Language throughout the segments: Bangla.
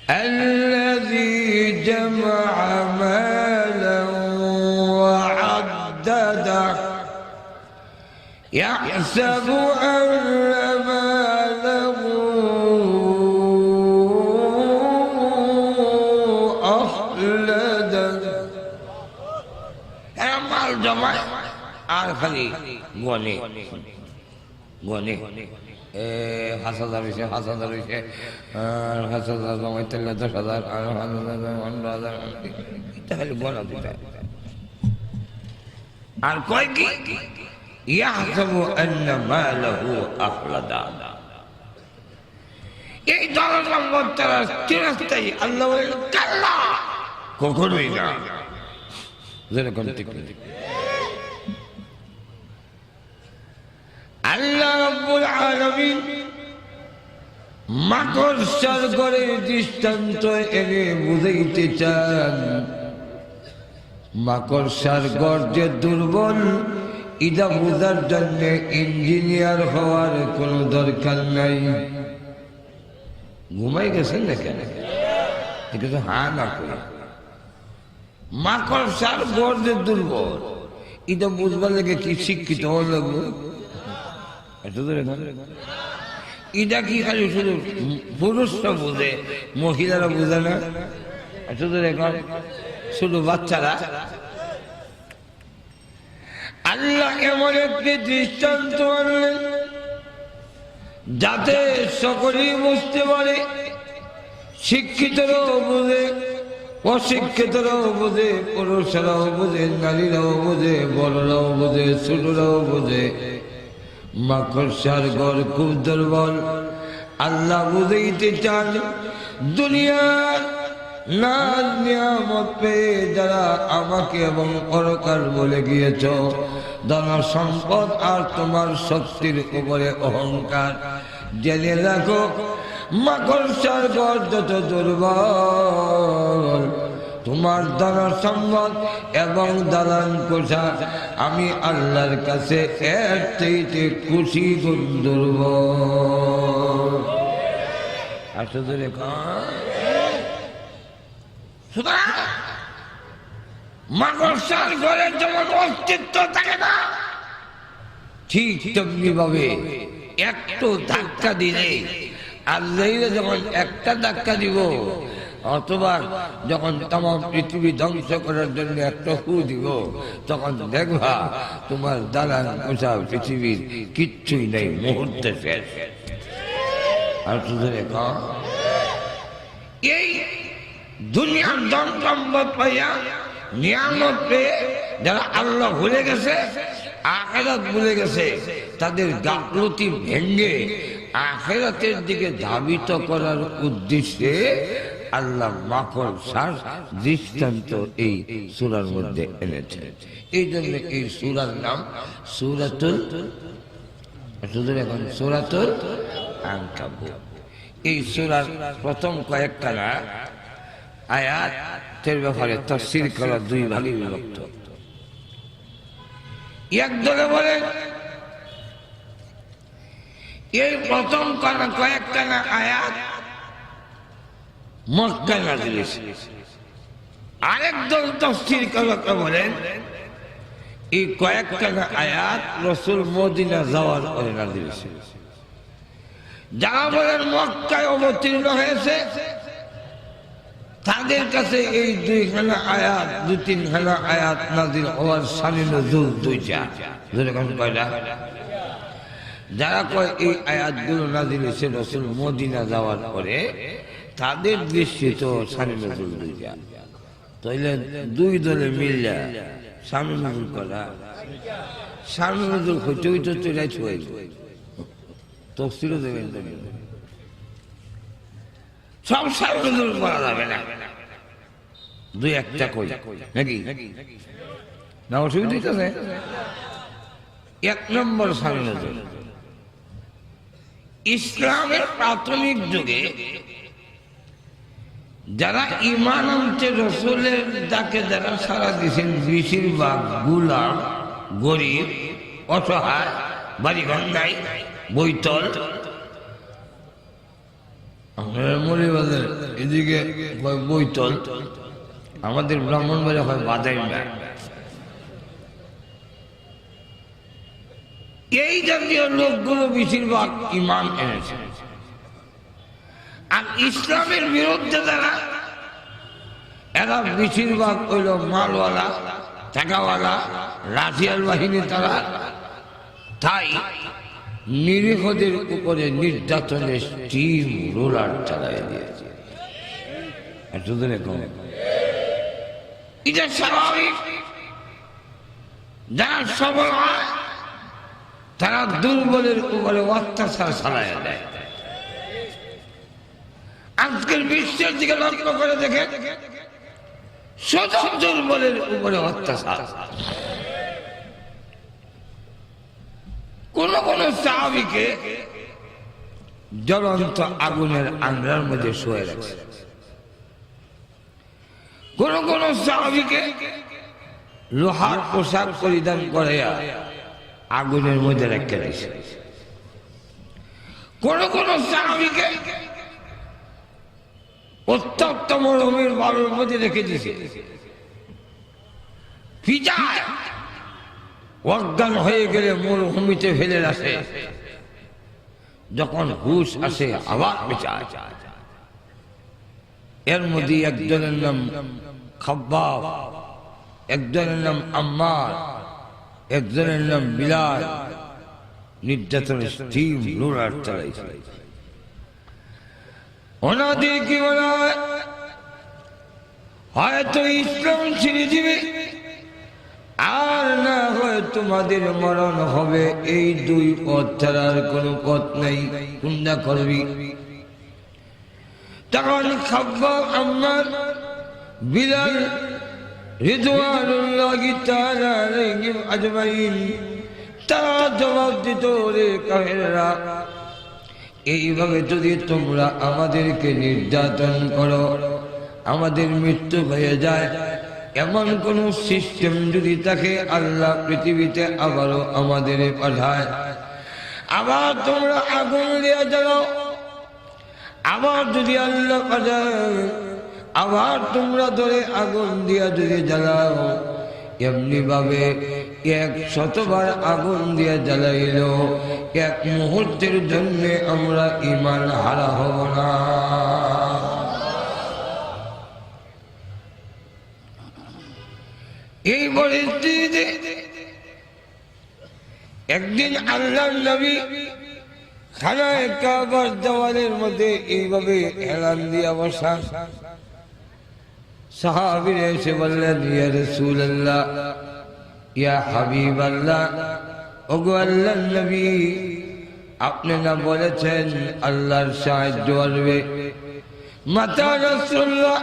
الذي جمع مالا وعدده يحسب أن ماله أخلده মাল জমায় আর খালি গনে গনে 5,000 হয়েছে 5,000 হয়েছে 5,000 জমাইতে 10,000 আর 15,000 খালি গনা দিতে আর কয় কি ইয়াহসাবু আন্না মালাহু আখলাদা এই ধরনের তারা চিরস্থায়ী আল্লাহ বলেন কাল্লা কখনোই না যেরকম ঠিক আল্লাহ রাব্বুল আলামিন মাকড়সার ঘরের দৃষ্টান্ত এনে বুঝাইতে চান মাকড়সার ঘর যে দুর্বল ইদা বুঝার জন্য ইঞ্জিনিয়ার হওয়ার কোনো দরকার নাই। ঘুমাই গেছেন না কেন কিছু হা না করে মাকড়সার ঘর যে দুর্বল এটা বুঝবার লেগে কি শিক্ষিত হওয়ার লাগলো এটা কি খালি শুধু পুরুষরা বোঝে মহিলারা বোঝে না শুধু এখন শুধু বাচ্চারা আল্লাহ এমন একটি দৃষ্টান্ত আনলেন যাতে সকলেই বুঝতে পারে শিক্ষিতরাও বোঝে অশিক্ষিতরাও বোঝে পুরুষরাও বোঝে নারীরাও বোঝে বড়রাও বোঝে ছোটরাও বোঝে মাকড়সার ঘর খুব দুর্বল। আল্লাহ বুঝাইতে চান দুনিয়ার নাজ নিয়ামত পেয়ে যারা আমাকে এবং পরকাল বলে গিয়েছ ধন সম্পদ আর তোমার শক্তির উপরে অহংকার জেনে রাখো মাকড়সার ঘর যত দুর্বল তোমার ধন সম্পদ এবং দালান কোঠা আমি আল্লাহর কাছে এর চাইতে খুশি গুণ দুর্বল। আসলে মাকড়সার ঘরের যেমন অস্তিত্ব থাকে না ঠিক তেমনি ভাবে একটু ধাক্কা দিলে আল্লাহ যখন একটা ধাক্কা দিব অথবা যখন তামাম পৃথিবী ধ্বংস করার জন্য একটা হু দিব তখন দেখবা তোমার দালান কোঠা পৃথিবীর কিচ্ছুই নেই মুহূর্তে শেষ। আর শুধু এই দুনিয়ার ধন সম্পদ পাইয়া নিয়ামত পেয়ে যারা আল্লাহ ভুলে গেছে আখিরাত ভুলে গেছে তাদের গাফলতি ভেঙ্গে আখিরাতের দিকে ধাবিত করার উদ্দেশ্যে আল্লাহ মাকড়সার দৃষ্টান্ত এই সূরার মধ্যে এনেছে। এই জন্য এই সূরার নাম সূরাতুল আনকাবুত। এই সূরার প্রথম কয়েকখানা আয়াতের ব্যাপারে তাফসীর করা দুই ভাগে বিভক্ত। এক দলে বলে এই প্রথম কয়েকখানা আয়াত মক্কায় নাযিল হয়েছে। আরেক দল তাফসীর করা বলেন এই কয়েকখানা আয়াত রাসূল মদিনা যাওয়ার পরে নাযিল হয়েছে। যারা বলেন মক্কায় অবতীর্ণ হয়েছে তাদের কাছে এই দুইখানা আয়াত দুই তিনখানা আয়াত নাযিল হওয়ার শানে নজুল দুইটা। কয়টা? যারা কয় এই আয়াতগুলো নাযিল হয়েছে রাসূল মদিনা যাওয়ার পরে তাদের দৃষ্টি তো শানে নজুল দুইটা। তাইলে দুই দলে মিললা শানে নজুল করা শানে নজুল হইতে হইতে চলে ছুঁয়ে তফসিরও দেবেন সব শানে নজুল করা যাবে না, দুই একটা কই নাকি না অসুবিধা হইতেছে। এক নম্বর শানে নজুল ইসলামের প্রাথমিক যুগে যারা ঈমান আনতে রাসূলের ডাকে যারা সাড়া দিয়েছেন বেশিরভাগ গোলাম গরিব অসহায় বাড়িঘর নাই বৈতল আপনারা মরিবাজার এদিকে হয় বৈতল, আমাদের ব্রাহ্মণবাড়ি হয় বাদাইমা। এই জাতীয় লোকগুলো বেশিরভাগ ইমান এনেছে। আর ইসলামের বিরুদ্ধে যারা, এরা বেশিরভাগ হইল মালওয়ালা, টাকাওয়ালা, রাশিয়াল বাহিনী। তারা তাই নিরীহদের উপরে নির্যাতনের স্টিম রোলার চালাই দিয়েছে। এটা স্বাভাবিক। যারা সবল হয় তারা দুর্বলের উপরে অত্যাচার চালায় দেয়। আজকের বিশ্বের দিকে লক্ষ্য করে দেখে শুধু দুর্বলের উপরে অত্যাচার। কোন কোন সাহাবীকে জ্বলন্ত আগুনের আংরার মধ্যে শুয়ে রাখছে, কোন কোন সাহাবীকে লোহার পোশাক পরিধান করে আগুনের মধ্যে রেখে দিয়েছে, কোন কোন সাহাবীকে উত্তপ্ত মরুভূমির বালুর মধ্যে রেখে দিয়েছে। ফিজায় অজ্ঞান হয়ে গেলে মরুভূমিতে ফেলে আসে, যখন হুশ আসে আবার বেঁচায়। এর মধ্যে একজনের নাম খাব্বাব, একজনের নাম আম্মার, একজনের নাম বিলাল নির্যাতনের স্টিম রোলার চালাইছে। ওনাদের কি বলা হয়, হয়তো ইসলাম ছেড়ে দিবে আর না হয় তোমাদের মরণ হবে। এই দুই পথ ছাড়ার কোনো পথ নেই, কোনটা করবি? তখন খাব্বাব, আম্মার, বিলাল রিদওয়ানুল্লাহি তাআলা আলাইহিম আজমাইন তারা জবাব দিত, রে কাফেররা, এইভাবে যদি তোমরা আমাদেরকে নির্যাতন করো, আমাদের মৃত্যু হয়ে যায়, এমন কোন সিস্টেম যদি থাকে, আল্লাহ পৃথিবীতে আবারও আমাদের পাঠায়, আবার তোমরা আগুন দিয়ে জ্বালাও, আবার যদি আল্লাহ পাঠায়, আবার তোমরা ধরে আগুন দিয়া যদি জ্বালাও, এমনি ভাবে 100বার আগুন দিয়ে জ্বালাইল, এক মুহূর্তের জন্য আমরা ঈমান হারা হব না। এই পরিস্থিতিতে একদিন আল্লাহর নবী খানায়ে কাবার দেওয়ালের মধ্যে এইভাবে এলান দিয়ে বসা। সাহাবীরা এসে বললেন, ইয়া রাসূলুল্লাহ, ইয়া হাবিবাল্লাহ, ওগো আল্লাহর নবী, আপনি না বলেছেন আল্লাহর সাহায্য আসবে? মাতা রাসূলুল্লাহ,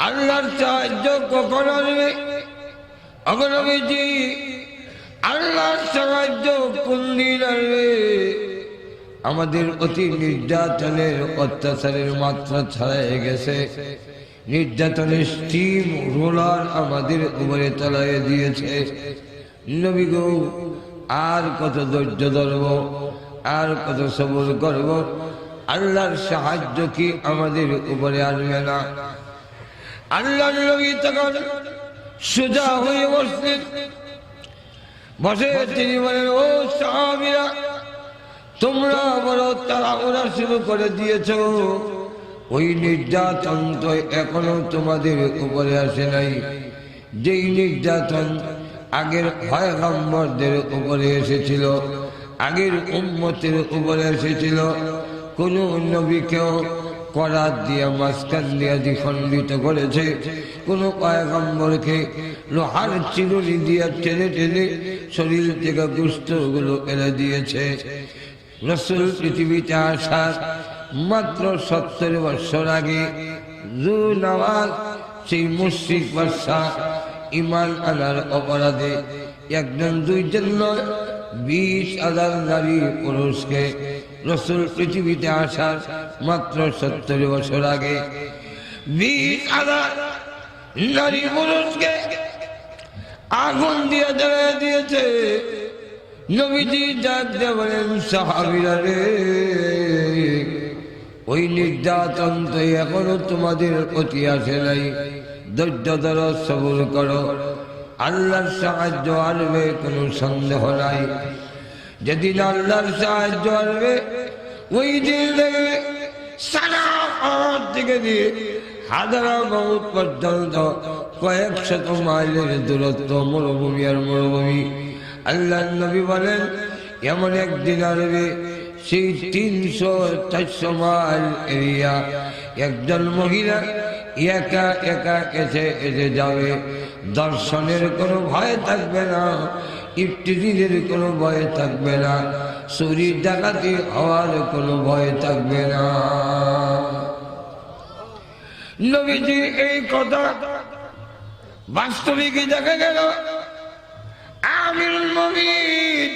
আল্লাহর সাহায্য কখন আসবে? ওগো নবীজি, আল্লাহর সাহায্য কোন দিন আসবে? আমাদের অতি নির্যাতনের অত্যাচারের মাত্রা ছাড়াই গেছে, নির্যাতনের স্টিম রোলার আমাদের উপরে চালাইয়ে দিয়েছে। নবী গো, আর কত ধৈর্য ধরব, আর কত সবর করব? আল্লাহর সাহায্য কি আমাদের উপরে আসবে না? আল্লাহর নবী তখন সোজা হয়ে বসলেন। বসে তিনি বলেন, ও সাহাবীরা, তোমরা বড় তাড়াহুড়া শুরু করে দিয়েছ। ওই নির্যাতন তো এখনো তোমাদের উপরে আসে নাই, যেই নির্যাতন আগের পয়গম্বরদের উপরে এসেছিল, আগের উম্মতের উপরে এসেছিল। কোন নবীকেও করাত দিয়ে মাঝখান দিয়ে দ্বিখণ্ডিত করেছে, কোন পয়গম্বরকে লোহার চিরুনি দিয়ে টেনে টেনে শরীর থেকে গোশতগুলো এনে দিয়েছে। রাসূল পৃথিবীতে আসার মাত্র 70 বছর আগে যু নওয়াজ, সেই মুশরিক বাদশা, ঈমান আনার অপরাধে একজন দুইজন নয় 20,000 নারী পুরুষকে রাসূল পৃথিবীতে আসার মাত্র 70 বছর আগে 20,000 নারী পুরুষকে আগুন দিয়ে জ্বালিয়ে দিয়েছে। নবীজি ডাক দিয়ে বলেন, সাহাবীরা রে, ওই নির্যাতন তো এখনো তোমাদের প্রতি আসে নাই, ধৈর্য ধরো, সবর করো, আল্লাহর সাহায্য আসবে, কোনো সন্দেহ নাই। যেদিন আল্লাহর সাহায্য আসবে ওই দিন দেখবে সারা থেকে দিয়ে হায়দ্রাবাদ পর্যন্ত কয়েক শত মাইলের দূরত্ব মরুভূমি আর মরুভূমি। আল্লাহর নবী বলেন এমন একদিন আসবে সেই 300-400 মাইল এরিয়া একজন মহিলা একা একা এসে যাবে। দর্শনের কোনো ভয় থাকবে না, ইফতিজিদের কোনো ভয় থাকবে না, চুরি ডাকাতি হওয়ার কোনো ভয় থাকবে না। নবীজি এই কথা বাস্তবিকই দেখা গেল। আমিরুল মুমিনিন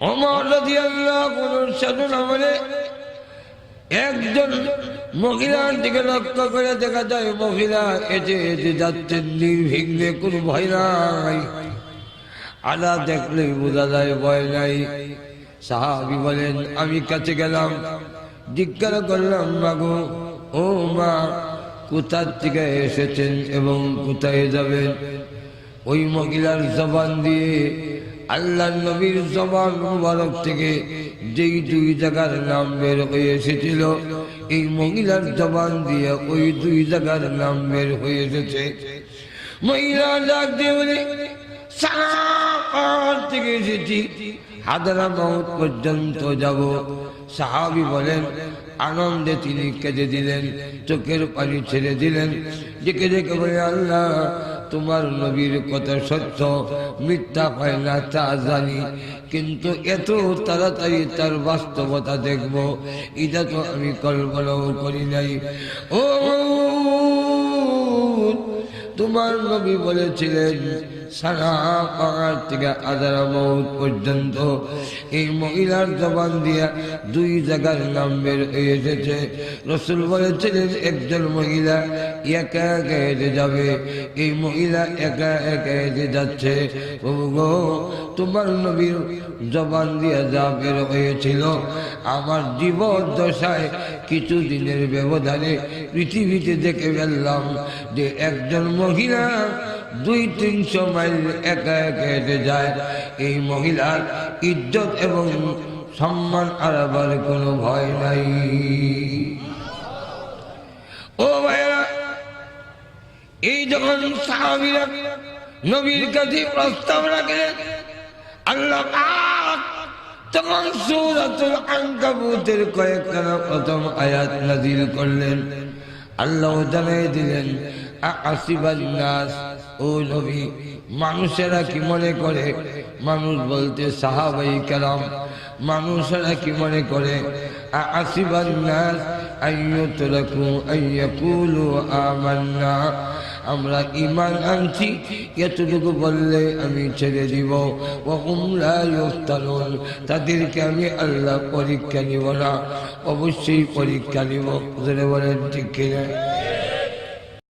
ওমর রাদিয়াল্লাহু আনহু বলে একজন মহিলার দিকে লক্ষ্য করে দেখা যায় মহিলা এতে যাচ্ছেন নির্বিঘ্নে, কোনো ভয় নাই, আলা দেখলে বোঝা যায় ভয় নাই। সাহাবী বলেন আমি কাছে গেলাম, জিজ্ঞাসা করলাম মাগো ও মা কোথা থেকে এসেছেন এবং কোথায় যাবেন? ওই মহিলার জবান দিয়ে আল্লাহ নবীর জবান মুবারক থেকে যেই 2 জায়গার নাম বের হয়ে এসেছিল, এই মহিলার জবান দিয়ে ওই 2 জায়গার নাম বের হয়ে এসেছে। মহিলা ডাক দিয়ে বলে সারা থেকে এসেছি, হায়দ্রাবাদ পর্যন্ত যাব। সাহাবী বলেন আনন্দে তিনি কেঁদে দিলেন, চোখের পানি ছেড়ে দিলেন। ডেকে ডেকে বলে আল্লাহ তোমার নবীর কথা সত্য, মিথ্যা হয় না তা জানি, কিন্তু এত তাড়াতাড়ি তার বাস্তবতা দেখব এটা তো আমি কল্পনাও করি নাই। ও তোমার নবী বলেছিলেন সারা পাহাড় থেকে হায়দ্রাবাদ পর্যন্ত এই মহিলার জবান দিয়া 2 জায়গার নাম বের হয়ে এসেছে। রাসূল বলেছিলেন একজন মহিলা একা একা হেঁটে যাবে, এই মহিলা একা একা হেঁটে যাচ্ছে। প্রভু গো তোমার নবীর জবান দিয়া যা বের হয়েছিল আমার জীবন দশায় কিছু দিনের ব্যবধানে পৃথিবীতে দেখে ফেললাম যে একজন মহিলা 200-300 মাইল একা একা হেঁটে যায়। এই মহিলার ইজ্জত এবং সম্মান হারাবার কোনো ভয় নাই। ও ভাইরা, এই যখন সাহাবীরা নবীর কাছে প্রস্তাব রাখলেন, আল্লাহ পাক তখন সূরাতুল আনকাবুতের কয়েকখানা প্রথম আয়াত নাযিল করলেন। আল্লাহ জানাই দিলেন আসিবান নাস, ও নবী মানুষেরা কি মনে করে, মানুষ বলতে সাহাবাই কেরাম, মানুষেরা কি মনে করে আসিবান নাস আইয়ুতরাকু আইয়াকুলু আমান্না, আমরা ঈমান আনছি এতটুকু বললে আমি ছেড়ে দিব, ওয়া হুম লা ইফতানুন, তাদেরকে আমি আল্লাহ পরীক্ষা নিব না, অবশ্যই পরীক্ষা নিব। বলেন ঠিক কিনা?